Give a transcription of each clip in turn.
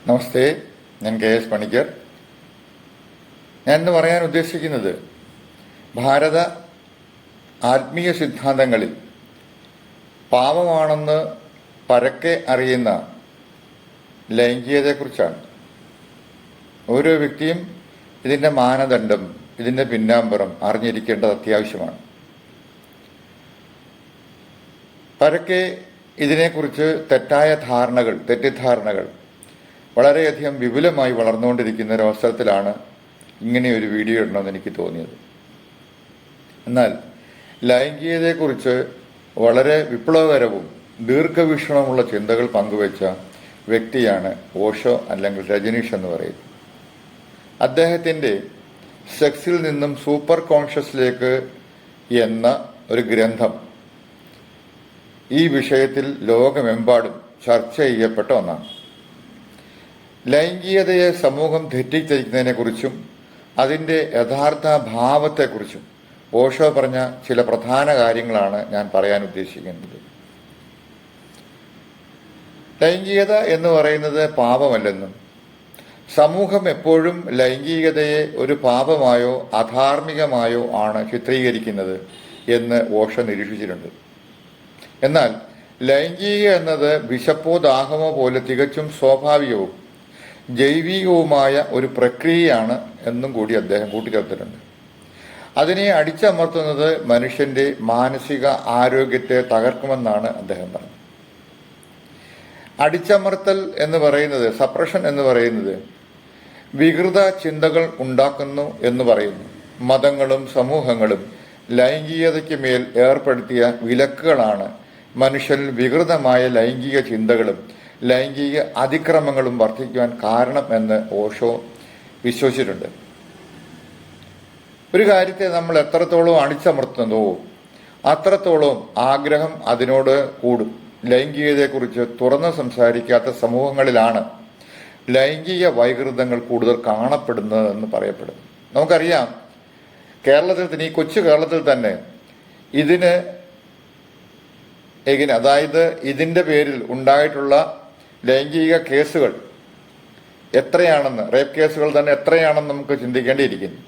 നമസ്തേ, ഞാൻ KS പണിക്കർ. ഞാൻ ഇന്ന് പറയാൻ ഉദ്ദേശിക്കുന്നത് ഭാരത ആത്മീയ സിദ്ധാന്തങ്ങളിൽ പാപമാണെന്ന് പരക്കെ അറിയുന്ന ലൈംഗികതയെക്കുറിച്ചാണ്. ഓരോ വ്യക്തിയും ഇതിൻ്റെ മാനദണ്ഡം, ഇതിൻ്റെ പിന്നാമ്പുറം അറിഞ്ഞിരിക്കേണ്ടത് അത്യാവശ്യമാണ്. പരക്കെ ഇതിനെക്കുറിച്ച് തെറ്റിദ്ധാരണകൾ വളരെയധികം വിപുലമായി വളർന്നുകൊണ്ടിരിക്കുന്ന ഒരവസരത്തിലാണ് ഇങ്ങനെ ഒരു വീഡിയോ ഇടണമെന്ന് എനിക്ക് തോന്നിയത്. എന്നാൽ ലൈംഗികതയെക്കുറിച്ച് വളരെ വിപ്ലവകരവും ദീർഘവീക്ഷണമുള്ള ചിന്തകൾ പങ്കുവച്ച വ്യക്തിയാണ് ഓഷോ അല്ലെങ്കിൽ രജനീഷ് എന്ന് പറയുന്നത്. അദ്ദേഹത്തിൻ്റെ സെക്സിൽ നിന്നും സൂപ്പർ കോൺഷ്യസിലേക്ക് എന്ന ഒരു ഗ്രന്ഥം ഈ വിഷയത്തിൽ ലോകമെമ്പാടും ചർച്ച ചെയ്യപ്പെട്ട ഒന്നാണ്. ലൈംഗികതയെ സമൂഹം തെറ്റിദ്ധരിക്കുന്നതിനെക്കുറിച്ചും അതിൻ്റെ യഥാർത്ഥ ഭാവത്തെക്കുറിച്ചും ഓഷോ പറഞ്ഞ ചില പ്രധാന കാര്യങ്ങളാണ് ഞാൻ പറയാൻ ഉദ്ദേശിക്കുന്നത്. ലൈംഗികത എന്ന് പറയുന്നത് പാപമല്ലെന്നും സമൂഹം എപ്പോഴും ലൈംഗികതയെ ഒരു പാപമായോ അധാർമികമായോ ആണ് ചിത്രീകരിക്കുന്നത് എന്ന് ഓഷോ നിരീക്ഷിച്ചിട്ടുണ്ട്. എന്നാൽ ലൈംഗിക എന്നത് വിശപ്പോ ദാഹമോ പോലെ തികച്ചും സ്വാഭാവികവും ജൈവികവുമായ ഒരു പ്രക്രിയയാണ് എന്നും കൂടി അദ്ദേഹം കൂട്ടിച്ചേർത്തിട്ടുണ്ട്. അതിനെ അടിച്ചമർത്തുന്നത് മനുഷ്യന്റെ മാനസിക ആരോഗ്യത്തെ തകർക്കുമെന്നാണ് അദ്ദേഹം പറഞ്ഞത്. അടിച്ചമർത്തൽ എന്ന് പറയുന്നത്, സപ്രഷൻ എന്ന് പറയുന്നത് വികൃത ചിന്തകൾ ഉണ്ടാക്കുന്നു എന്ന് പറയുന്നു. മതങ്ങളും സമൂഹങ്ങളും ലൈംഗികതയ്ക്ക് മേൽ ഏർപ്പെടുത്തിയ വിലക്കുകളാണ് മനുഷ്യരിൽ വികൃതമായ ലൈംഗിക ചിന്തകളും ലൈംഗിക അതിക്രമങ്ങളും വർദ്ധിക്കുവാൻ കാരണം എന്ന് ഓഷോ വിശ്വസിച്ചിട്ടുണ്ട്. ഒരു കാര്യത്തെ നമ്മൾ എത്രത്തോളം അടിച്ചമർത്തുന്നതോ അത്രത്തോളം ആഗ്രഹം അതിനോട് കൂടും. ലൈംഗികതയെക്കുറിച്ച് തുറന്ന് സംസാരിക്കാത്ത സമൂഹങ്ങളിലാണ് ലൈംഗിക വൈകൃതങ്ങൾ കൂടുതൽ കാണപ്പെടുന്നതെന്ന് പറയപ്പെടുന്നു. നമുക്കറിയാം, കേരളത്തിൽ തന്നെ, ഈ കൊച്ചു കേരളത്തിൽ തന്നെ ഇതിന് അതായത് ഇതിൻ്റെ പേരിൽ ഉണ്ടായിട്ടുള്ള ലൈംഗിക കേസുകൾ എത്രയാണെന്ന്, റേപ്പ് കേസുകൾ തന്നെ എത്രയാണെന്ന് നമുക്ക് ചിന്തിക്കേണ്ടിയിരിക്കുന്നു.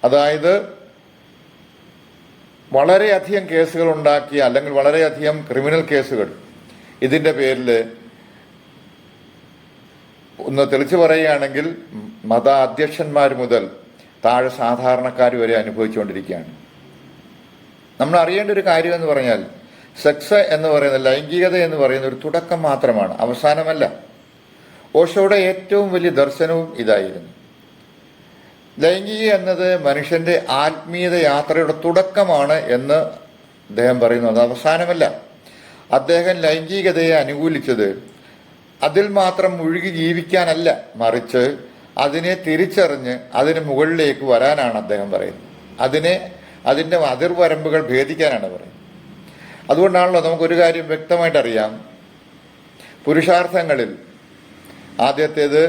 അതായത് വളരെയധികം കേസുകൾ ഉണ്ടാക്കിയ, അല്ലെങ്കിൽ വളരെയധികം ക്രിമിനൽ കേസുകൾ ഇതിൻ്റെ പേരിൽ ഒന്ന് തെളിച്ചു പറയുകയാണെങ്കിൽ മത അധ്യക്ഷന്മാർ മുതൽ താഴെ സാധാരണക്കാർ വരെ അനുഭവിച്ചുകൊണ്ടിരിക്കുകയാണ്. നമ്മൾ അറിയേണ്ട ഒരു കാര്യം എന്ന് പറഞ്ഞാൽ, സെക്സ് എന്ന് പറയുന്ന, ലൈംഗികത എന്ന് പറയുന്ന ഒരു തുടക്കം മാത്രമാണ്, അവസാനമല്ല. ഓഷോയുടെ ഏറ്റവും വലിയ ദർശനവും ഇതായിരുന്നു. ലൈംഗിക എന്നത് മനുഷ്യന്റെ ആത്മീയത യാത്രയുടെ തുടക്കമാണ് എന്ന് അദ്ദേഹം പറയുന്നു, അത് അവസാനമല്ല. അദ്ദേഹം ലൈംഗികതയെ അനുകൂലിച്ചത് അതിൽ മാത്രം മുഴുകി ജീവിക്കാനല്ല, മറിച്ച് അതിനെ തിരിച്ചറിഞ്ഞ് അതിന് മുകളിലേക്ക് വരാനാണ് അദ്ദേഹം പറയുന്നത്. അതിൻ്റെ അതിർവരമ്പുകൾ ഭേദിക്കാനാണ് പറയുന്നത്. അതുകൊണ്ടാണല്ലോ നമുക്കൊരു കാര്യം വ്യക്തമായിട്ടറിയാം, പുരുഷാർത്ഥങ്ങളിൽ ആദ്യത്തേത്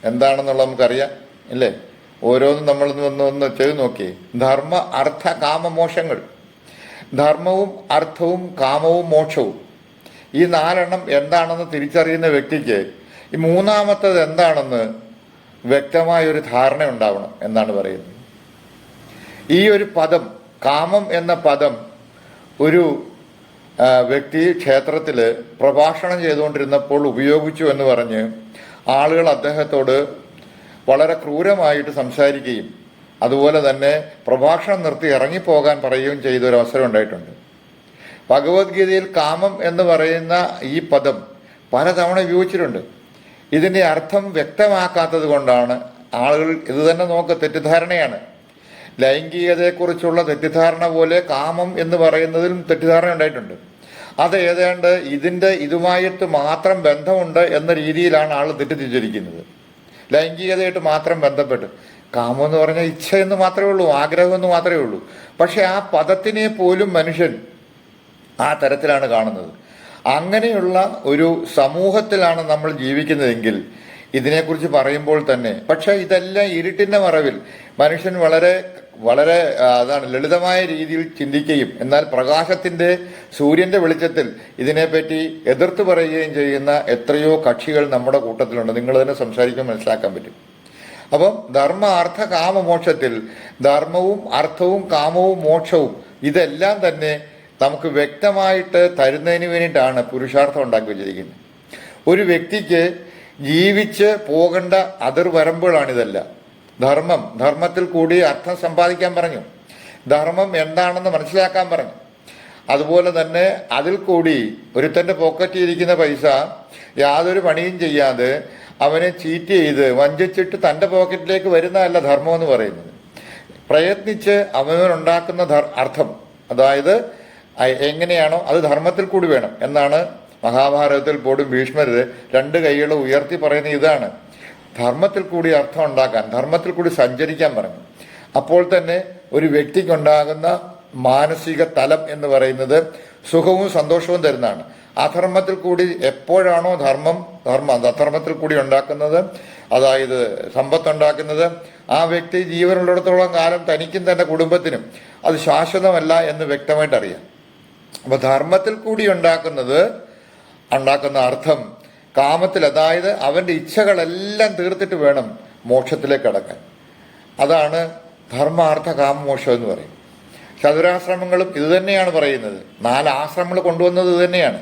എന്താണെന്നുള്ളത് നമുക്കറിയാം, അല്ലേ? ഓരോന്നും നമ്മൾ ഒന്ന് ചെയ്തു നോക്കി. ധർമ്മ അർത്ഥ കാമമോക്ഷങ്ങൾ, ധർമ്മവും അർത്ഥവും കാമവും മോക്ഷവും, ഈ 4 എന്താണെന്ന് തിരിച്ചറിയുന്ന വ്യക്തിക്ക് ഈ മൂന്നാമത്തത് എന്താണെന്ന് വ്യക്തമായൊരു ധാരണ ഉണ്ടാവണം എന്നാണ് പറയുന്നത്. ഈ ഒരു പദം, കാമം എന്ന പദം, ഒരു വ്യക്തി ക്ഷേത്രത്തിൽ പ്രഭാഷണം ചെയ്തുകൊണ്ടിരുന്നപ്പോൾ ഉപയോഗിച്ചു എന്ന് പറഞ്ഞ് ആളുകൾ അദ്ദേഹത്തോട് വളരെ ക്രൂരമായിട്ട് സംസാരിക്കുകയും അതുപോലെ തന്നെ പ്രഭാഷണം നിർത്തി ഇറങ്ങിപ്പോകാൻ പറയുകയും ചെയ്ത ഒരു അവസരം ഉണ്ടായിട്ടുണ്ട്. ഭഗവത്ഗീതയിൽ കാമം എന്ന് പറയുന്ന ഈ പദം പലതവണ ഉപയോഗിച്ചിട്ടുണ്ട്. ഇതിൻ്റെ അർത്ഥം വ്യക്തമാക്കാത്തത് കൊണ്ടാണ് ആളുകൾ ഇത് തന്നെ തെറ്റിദ്ധാരണയാണ്. ലൈംഗികതയെക്കുറിച്ചുള്ള തെറ്റിദ്ധാരണ പോലെ കാമം എന്ന് പറയുന്നതിലും തെറ്റിദ്ധാരണ ഉണ്ടായിട്ടുണ്ട്. അത് ഏതാണ്ട് ഇതുമായിട്ട് മാത്രം ബന്ധമുണ്ട് എന്ന രീതിയിലാണ് ആൾ തെറ്റിദ്ധരിച്ചിരിക്കുന്നത്. ലൈംഗികതയായിട്ട് മാത്രം ബന്ധപ്പെട്ട്, കാമം എന്ന് പറഞ്ഞാൽ ഇച്ഛ എന്ന് മാത്രമേ ഉള്ളൂ, ആഗ്രഹം എന്ന് മാത്രമേ ഉള്ളൂ. പക്ഷെ ആ പദത്തിനെ പോലും മനുഷ്യൻ ആ തരത്തിലാണ് കാണുന്നത്. അങ്ങനെയുള്ള ഒരു സമൂഹത്തിലാണ് നമ്മൾ ജീവിക്കുന്നതെങ്കിൽ ഇതിനെക്കുറിച്ച് പറയുമ്പോൾ തന്നെ. പക്ഷെ ഇതെല്ലാം ഇരുട്ടിന്റെ മറവിൽ മനുഷ്യൻ വളരെ വളരെ അതാണ് ലളിതമായ രീതിയിൽ ചിന്തിക്കുകയും എന്നാൽ പ്രകാശത്തിന്റെ സൂര്യന്റെ വെളിച്ചത്തിൽ ഇതിനെപ്പറ്റി എതിർത്ത് പറയുകയും ചെയ്യുന്ന എത്രയോ കക്ഷികൾ നമ്മുടെ കൂട്ടത്തിലുണ്ട്. നിങ്ങൾ തന്നെ സംസാരിക്കുമ്പോൾ മനസ്സിലാക്കാൻ പറ്റും. അപ്പം ധർമ്മ അർത്ഥ കാമ മോക്ഷത്തിൽ ധർമ്മവും അർത്ഥവും കാമവും മോക്ഷവും ഇതെല്ലാം തന്നെ നമുക്ക് വ്യക്തമായിട്ട് തരുന്നതിന് വേണ്ടിയിട്ടാണ് പുരുഷാർത്ഥം ഉണ്ടാക്കി വെച്ചിരിക്കുന്നത്. ഒരു വ്യക്തിക്ക് ജീവിച്ച് പോകേണ്ട അതിർവരമ്പുകളാണിതെല്ലാം. ധർമ്മത്തിൽ കൂടി അർത്ഥം സമ്പാദിക്കാൻ പറഞ്ഞു, ധർമ്മം എന്താണെന്ന് മനസ്സിലാക്കാൻ പറഞ്ഞു. അതുപോലെ തന്നെ അതിൽ കൂടി ഒരുത്തന്റെ പോക്കറ്റിൽ ഇരിക്കുന്ന പൈസ യാതൊരു പണിയും ചെയ്യാതെ അവനെ ചീറ്റ് ചെയ്ത് വഞ്ചിച്ചിട്ട് തൻ്റെ പോക്കറ്റിലേക്ക് വരുന്നതല്ല ധർമ്മം എന്ന് പറയുന്നത്. പ്രയത്നിച്ച് അവനുണ്ടാക്കുന്ന അർത്ഥം, അതായത് എങ്ങനെയാണോ അത് ധർമ്മത്തിൽ കൂടി വേണം എന്നാണ് മഹാഭാരതത്തിൽ പോലും ഭീഷ്മർ രണ്ട് കൈകളും ഉയർത്തി പറയുന്ന ഇതാണ്. ധർമ്മത്തിൽ കൂടി അർത്ഥം ഉണ്ടാക്കാൻ, ധർമ്മത്തിൽ കൂടി സഞ്ചരിക്കാൻ പറഞ്ഞു. അപ്പോൾ തന്നെ ഒരു വ്യക്തിക്കുണ്ടാകുന്ന മാനസിക തലം എന്ന് പറയുന്നത് സുഖവും സന്തോഷവും തരുന്നതാണ്. അധർമ്മത്തിൽ കൂടി എപ്പോഴാണോ അധർമ്മത്തിൽ കൂടി ഉണ്ടാക്കുന്നത്, അതായത് സമ്പത്തുണ്ടാക്കുന്നത്, ആ വ്യക്തി ജീവനുള്ളിടത്തോളം കാലം തനിക്കും തന്റെ കുടുംബത്തിനും അത് ശാശ്വതമല്ല എന്ന് വ്യക്തമായിട്ട് അറിയാം. അപ്പൊ ധർമ്മത്തിൽ കൂടി ഉണ്ടാക്കുന്ന അർത്ഥം കാമത്തിൽ, അതായത് അവന്റെ ഇച്ഛകളെല്ലാം തീർത്തിട്ട് വേണം മോക്ഷത്തിലേക്ക് കടക്കാൻ. അതാണ് ധർമാർത്ഥ കാമമോക്ഷം എന്ന് പറയും. ചതുരാശ്രമങ്ങളും ഇത് തന്നെയാണ് പറയുന്നത്. 4 ആശ്രമങ്ങൾ കൊണ്ടുവന്നത് ഇത് തന്നെയാണ്.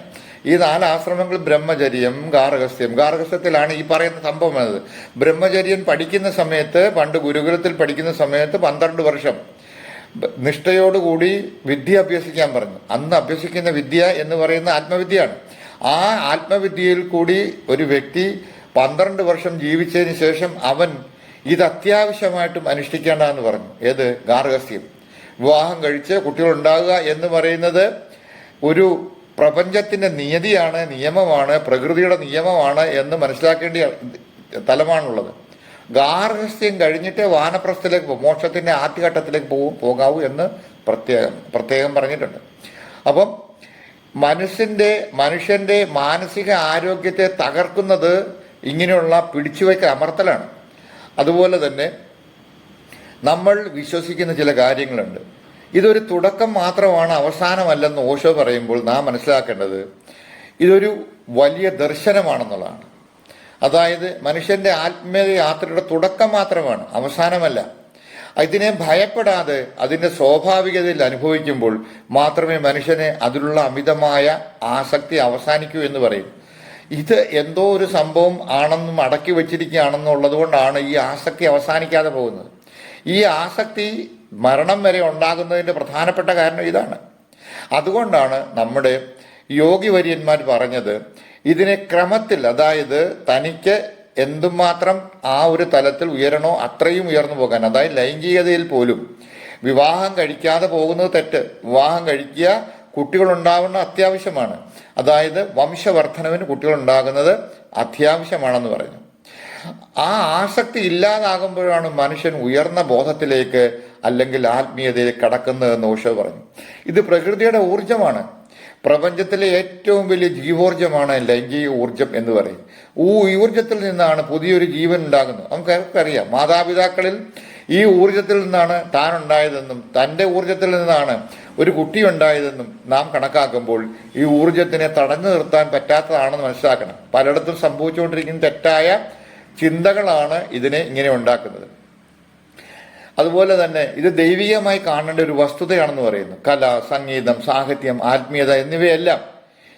ഈ 4 ആശ്രമങ്ങൾ ബ്രഹ്മചര്യം, ഗാർഹസ്ഥ്യത്തിലാണ് ഈ പറയുന്ന സംഭവം എന്നത്. ബ്രഹ്മചര്യൻ പഠിക്കുന്ന സമയത്ത്, പണ്ട് ഗുരുകുലത്തിൽ പഠിക്കുന്ന സമയത്ത് 12 വർഷം നിഷ്ഠയോടുകൂടി വിദ്യ അഭ്യസിക്കാൻ പറഞ്ഞു. അന്ന് അഭ്യസിക്കുന്ന വിദ്യ എന്ന് പറയുന്ന ആത്മവിദ്യയാണ്. ആ ആത്മവിദ്യയിൽ കൂടി ഒരു വ്യക്തി 12 വർഷം ജീവിച്ചതിന് ശേഷം അവൻ ഇത് അത്യാവശ്യമായിട്ടും അനുഷ്ഠിക്കേണ്ടെന്ന് പറഞ്ഞു. ഏത്? ഗാർഹസ്ഥ്യം. വിവാഹം കഴിച്ച് കുട്ടികളുണ്ടാകുക എന്ന് പറയുന്നത് ഒരു പ്രപഞ്ചത്തിന്റെ നിയതിയാണ്, നിയമമാണ്, പ്രകൃതിയുടെ നിയമമാണ് എന്ന് മനസ്സിലാക്കേണ്ട തലമാണുള്ളത്. ഗാർഹസ്ഥ്യം കഴിഞ്ഞിട്ട് വാനപ്രസ്ഥത്തിലേക്ക് പോകും, മോക്ഷത്തിന്റെ ആദ്യഘട്ടത്തിലേക്ക് പോകാവൂ എന്ന് പ്രത്യേകം പറഞ്ഞിട്ടുണ്ട്. അപ്പം മനുഷ്യന്റെ മാനസിക ആരോഗ്യത്തെ തകർക്കുന്നത് ഇങ്ങനെയുള്ള പിടിച്ചുവയ്ക്ക അമർത്തലാണ്. അതുപോലെ തന്നെ നമ്മൾ വിശ്വസിക്കുന്ന ചില കാര്യങ്ങളുണ്ട്. ഇതൊരു തുടക്കം മാത്രമാണ്, അവസാനമല്ലെന്ന് ഓഷോ പറയുമ്പോൾ നാം മനസ്സിലാക്കേണ്ടത് ഇതൊരു വലിയ ദർശനമാണെന്നുള്ളതാണ്. അതായത് മനുഷ്യന്റെ ആത്മീയ യാത്രയുടെ തുടക്കം മാത്രമാണ്, അവസാനമല്ല. ഇതിനെ ഭയപ്പെടാതെ അതിന്റെ സ്വാഭാവികതയിൽ അനുഭവിക്കുമ്പോൾ മാത്രമേ മനുഷ്യനെ അതിലുള്ള അമിതമായ ആസക്തി അവസാനിക്കൂ എന്ന് പറയും. ഇത് എന്തോ ഒരു സംഭവം ആണെന്നും അടക്കി വെച്ചിരിക്കുകയാണെന്നുള്ളത് കൊണ്ടാണ് ഈ ആസക്തി അവസാനിക്കാതെ പോകുന്നത്. ഈ ആസക്തി മരണം വരെ ഉണ്ടാകുന്നതിന്റെ പ്രധാനപ്പെട്ട കാരണം ഇതാണ്. അതുകൊണ്ടാണ് നമ്മുടെ യോഗിവര്യന്മാർ പറഞ്ഞത് ഇതിനെ ക്രമത്തിൽ, അതായത് തനിക്ക് എന്തുമാത്രം ആ ഒരു തലത്തിൽ ഉയരണോ അത്രയും ഉയർന്നു പോകാൻ, അതായത് ലൈംഗികതയിൽ പോലും വിവാഹം കഴിക്കാതെ പോകുന്നത് തെറ്റ്. വിവാഹം കഴിക്കുക, കുട്ടികളുണ്ടാവുന്ന അത്യാവശ്യമാണ്. അതായത് വംശവർദ്ധനവിന് കുട്ടികളുണ്ടാകുന്നത് അത്യാവശ്യമാണെന്ന് പറഞ്ഞു. ആ ആസക്തി ഇല്ലാതാകുമ്പോഴാണ് മനുഷ്യൻ ഉയർന്ന ബോധത്തിലേക്ക് അല്ലെങ്കിൽ ആത്മീയതയിലേക്ക് കടക്കുന്നതെന്ന് ഓഷോ പറഞ്ഞു. ഇത് പ്രകൃതിയുടെ ഊർജമാണ്. പ്രപഞ്ചത്തിലെ ഏറ്റവും വലിയ ജീവോർജമാണ് ലൈംഗിക ഊർജം എന്ന് പറയും. ഈ ഊർജത്തിൽ നിന്നാണ് പുതിയൊരു ജീവൻ ഉണ്ടാകുന്നത്. നമുക്കറിയാം, മാതാപിതാക്കളിൽ ഈ ഊർജത്തിൽ നിന്നാണ് താൻ ഉണ്ടായതെന്നും തൻ്റെ ഊർജത്തിൽ നിന്നാണ് ഒരു കുട്ടി ഉണ്ടായതെന്നും നാം കണക്കാക്കുമ്പോൾ ഈ ഊർജത്തിനെ തടഞ്ഞു നിർത്താൻ പറ്റാത്തതാണെന്ന് മനസ്സിലാക്കണം. പലയിടത്തും സംഭവിച്ചുകൊണ്ടിരിക്കുന്ന തെറ്റായ ചിന്തകളാണ് ഇതിനെ ഇങ്ങനെ ഉണ്ടാക്കുന്നത്. അതുപോലെ തന്നെ ഇത് ദൈവികമായി കാണേണ്ട ഒരു വസ്തുതയാണെന്ന് പറയുന്നു. കല, സംഗീതം, സാഹിത്യം, ആത്മീയത എന്നിവയെല്ലാം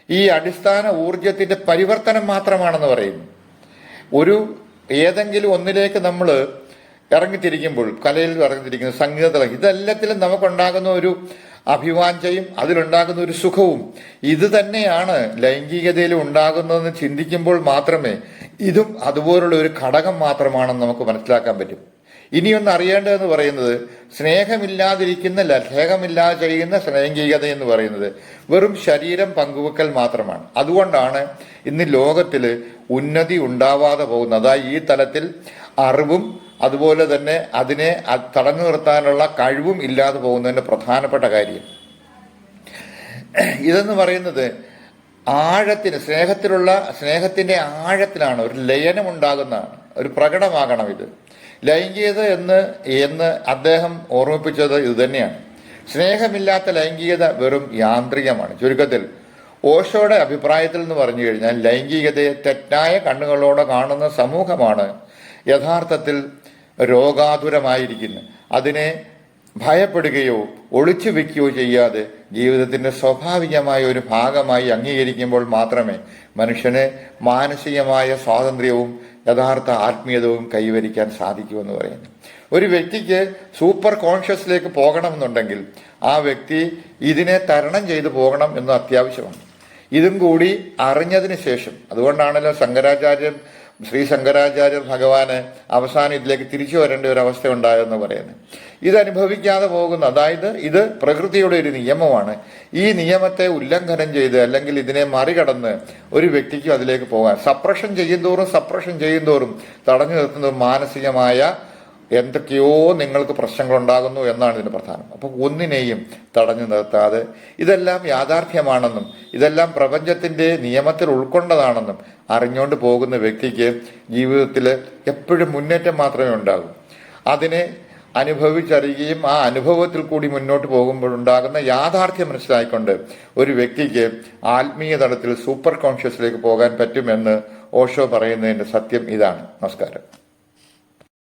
ഈ അടിസ്ഥാന ഊർജത്തിന്റെ പരിവർത്തനം മാത്രമാണെന്ന് പറയുന്നു. ഏതെങ്കിലും ഒന്നിലേക്ക് നമ്മൾ ഇറങ്ങിത്തിരിക്കുമ്പോൾ, കലയിൽ ഇറങ്ങിത്തിരിക്കുന്ന സംഗീതത്തിൽ, ഇതെല്ലാത്തിലും നമുക്കുണ്ടാകുന്ന ഒരു അഭിവാഞ്ചയും അതിലുണ്ടാകുന്ന ഒരു സുഖവും ഇത് തന്നെയാണ് ലൈംഗികതയിൽ ഉണ്ടാകുന്നതെന്ന് ചിന്തിക്കുമ്പോൾ മാത്രമേ ഇതും അതുപോലുള്ള ഒരു ഘടകം മാത്രമാണെന്ന് നമുക്ക് മനസ്സിലാക്കാൻ പറ്റും. ഇനിയൊന്ന് അറിയേണ്ടതെന്ന് പറയുന്നത് സ്നേഹമില്ലാതിരിക്കുന്ന, സ്നേഹമില്ലാതെ ചെയ്യുന്ന ലൈംഗികത എന്ന് പറയുന്നത് വെറും ശരീരം പങ്കുവെക്കൽ മാത്രമാണ്. അതുകൊണ്ടാണ് ഇന്ന് ലോകത്തിൽ ഉന്നതി ഉണ്ടാവാതെ പോകുന്നത്. അതായത് ഈ തലത്തിൽ അറിവും അതുപോലെ തന്നെ അതിനെ തടഞ്ഞു നിർത്താനുള്ള കഴിവും ഇല്ലാതെ പോകുന്നതിന്റെ പ്രധാനപ്പെട്ട കാര്യം ഇതെന്ന് പറയുന്നത് ആഴത്തിന്, സ്നേഹത്തിന്റെ ആഴത്തിലാണ്, ഒരു ലയനം ഉണ്ടാകുന്നതാണ്, ഒരു പ്രകടമാകണം ഇത്. ലൈംഗികത എന്ന് അദ്ദേഹം ഓർമ്മിപ്പിച്ചത് ഇതുതന്നെയാണ്. സ്നേഹമില്ലാത്ത ലൈംഗികത വെറും യാന്ത്രികമാണ്. ചുരുക്കത്തിൽ ഓഷോയുടെ അഭിപ്രായത്തിൽ എന്ന് പറഞ്ഞു കഴിഞ്ഞാൽ ലൈംഗികതയെ തെറ്റായ കണ്ണുകളോടെ കാണുന്ന സമൂഹമാണ് യഥാർത്ഥത്തിൽ രോഗാതുരമായിരിക്കുന്നത്. അതിനെ ഭയപ്പെടുകയോ ഒളിച്ചു വെക്കുകയോ ചെയ്യാതെ ജീവിതത്തിൻ്റെ സ്വാഭാവികമായ ഒരു ഭാഗമായി അംഗീകരിക്കുമ്പോൾ മാത്രമേ മനുഷ്യന് മാനസികമായ സ്വാതന്ത്ര്യവും യഥാർത്ഥ ആത്മീയതവും കൈവരിക്കാൻ സാധിക്കുമെന്ന് പറയുന്നു. ഒരു വ്യക്തിക്ക് സൂപ്പർ കോൺഷ്യസിലേക്ക് പോകണമെന്നുണ്ടെങ്കിൽ ആ വ്യക്തി ഇതിനെ തരണം ചെയ്തു പോകണം എന്ന് അത്യാവശ്യമാണ്. ഇതും കൂടി അറിഞ്ഞതിന് ശേഷം, അതുകൊണ്ടാണല്ലോ ശ്രീ ശങ്കരാചാര്യർ ഭഗവാന് അവസാനം ഇതിലേക്ക് തിരിച്ചു വരേണ്ട ഒരു അവസ്ഥ ഉണ്ടായെന്ന് പറയുന്നത്. ഇതനുഭവിക്കാതെ പോകുന്ന, അതായത് ഇത് പ്രകൃതിയുടെ ഒരു നിയമമാണ്. ഈ നിയമത്തെ ഉല്ലംഘനം ചെയ്ത് അല്ലെങ്കിൽ ഇതിനെ മറികടന്ന് ഒരു വ്യക്തിക്കും അതിലേക്ക് പോകാൻ സപ്രഷൻ ചെയ്യുന്തോറും തടഞ്ഞു നിർത്തുന്നത് മാനസികമായ എന്തൊക്കെയോ നിങ്ങൾക്ക് പ്രശ്നങ്ങൾ ഉണ്ടാകുന്നു എന്നാണ് ഇതിന് പ്രധാനം. അപ്പം ഒന്നിനെയും തടഞ്ഞു നിർത്താതെ ഇതെല്ലാം യാഥാർത്ഥ്യമാണെന്നും ഇതെല്ലാം പ്രപഞ്ചത്തിന്റെ നിയമത്തിൽ ഉൾക്കൊണ്ടതാണെന്നും അറിഞ്ഞുകൊണ്ട് പോകുന്ന വ്യക്തിക്ക് ജീവിതത്തിൽ എപ്പോഴും മുന്നേറ്റം മാത്രമേ ഉണ്ടാകൂ. അതിനെ അനുഭവിച്ചറിയുകയും ആ അനുഭവത്തിൽ കൂടി മുന്നോട്ട് പോകുമ്പോഴുണ്ടാകുന്ന യാഥാർത്ഥ്യം മനസ്സിലായിക്കൊണ്ട് ഒരു വ്യക്തിക്ക് ആത്മീയ തലത്തിൽ സൂപ്പർ കോൺഷ്യസിലേക്ക് പോകാൻ പറ്റുമെന്ന് ഓഷോ പറയുന്നതിന്റെ സത്യം ഇതാണ്. നമസ്കാരം.